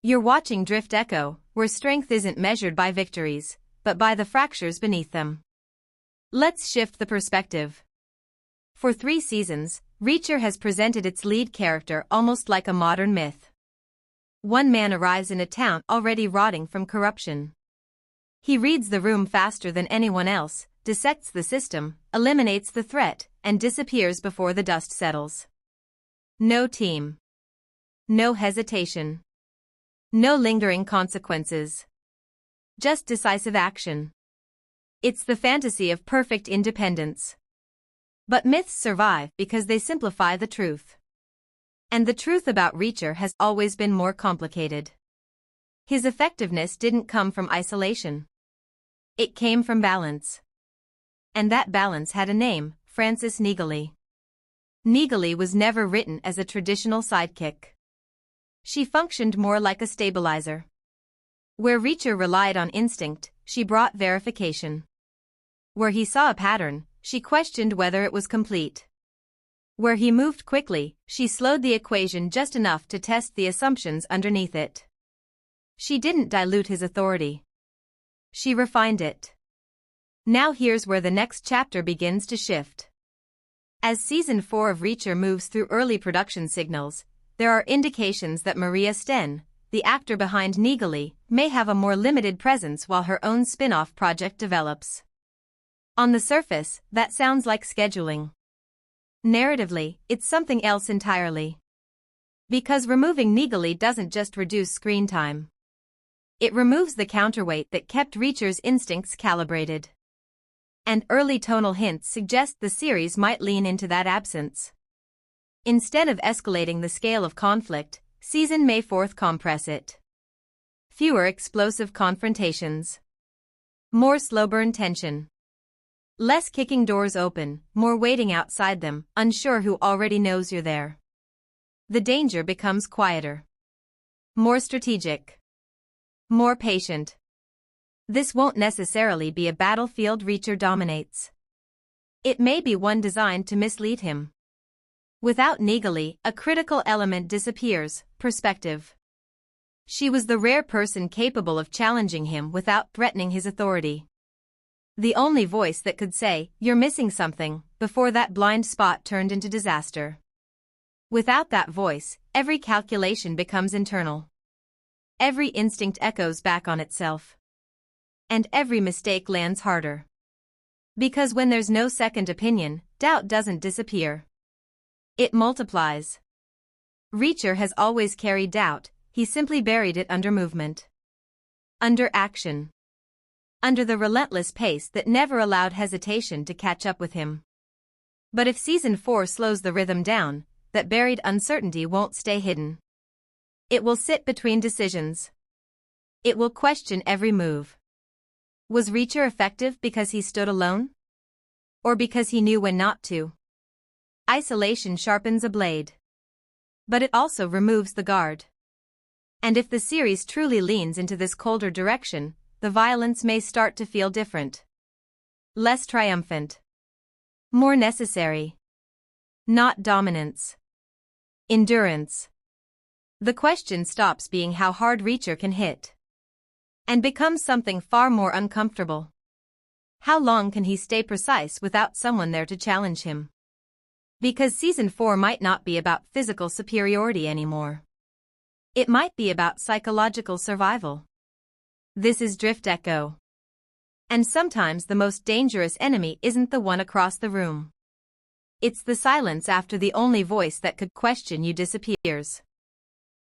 You're watching DriftEcho, where strength isn't measured by victories, but by the fractures beneath them. Let's shift the perspective. For 3 seasons, Reacher has presented its lead character almost like a modern myth. One man arrives in a town already rotting from corruption. He reads the room faster than anyone else, dissects the system, eliminates the threat, and disappears before the dust settles. No team. No hesitation. No lingering consequences. Just decisive action. It's the fantasy of perfect independence. But myths survive because they simplify the truth. And the truth about Reacher has always been more complicated. His effectiveness didn't come from isolation. It came from balance. And that balance had a name, Frances Neagley. Neagley was never written as a traditional sidekick. She functioned more like a stabilizer. Where Reacher relied on instinct, she brought verification. Where he saw a pattern, she questioned whether it was complete. Where he moved quickly, she slowed the equation just enough to test the assumptions underneath it. She didn't dilute his authority. She refined it. Now here's where the next chapter begins to shift. As Season 4 of Reacher moves through early production signals, there are indications that Maria Sten, the actor behind Neagley, may have a more limited presence while her own spin-off project develops. On the surface, that sounds like scheduling. Narratively, it's something else entirely. Because removing Neagley doesn't just reduce screen time. It removes the counterweight that kept Reacher's instincts calibrated. And early tonal hints suggest the series might lean into that absence. Instead of escalating the scale of conflict, season may compress it. Fewer explosive confrontations. More slow-burn tension. Less kicking doors open, more waiting outside them, unsure who already knows you're there. The danger becomes quieter. More strategic. More patient. This won't necessarily be a battlefield Reacher dominates. It may be one designed to mislead him. Without Neagley, a critical element disappears: perspective. She was the rare person capable of challenging him without threatening his authority. The only voice that could say, "You're missing something," before that blind spot turned into disaster. Without that voice, every calculation becomes internal. Every instinct echoes back on itself. And every mistake lands harder. Because when there's no second opinion, doubt doesn't disappear. It multiplies. Reacher has always carried doubt, he simply buried it under movement. Under action. Under the relentless pace that never allowed hesitation to catch up with him. But if Season 4 slows the rhythm down, that buried uncertainty won't stay hidden. It will sit between decisions. It will question every move. Was Reacher effective because he stood alone? Or because he knew when not to? Isolation sharpens a blade. But it also removes the guard. And if the series truly leans into this colder direction, the violence may start to feel different. Less triumphant. More necessary. Not dominance. Endurance. The question stops being how hard Reacher can hit. And becomes something far more uncomfortable. How long can he stay precise without someone there to challenge him? Because Season 4 might not be about physical superiority anymore. It might be about psychological survival. This is DriftEcho. And sometimes the most dangerous enemy isn't the one across the room. It's the silence after the only voice that could question you disappears.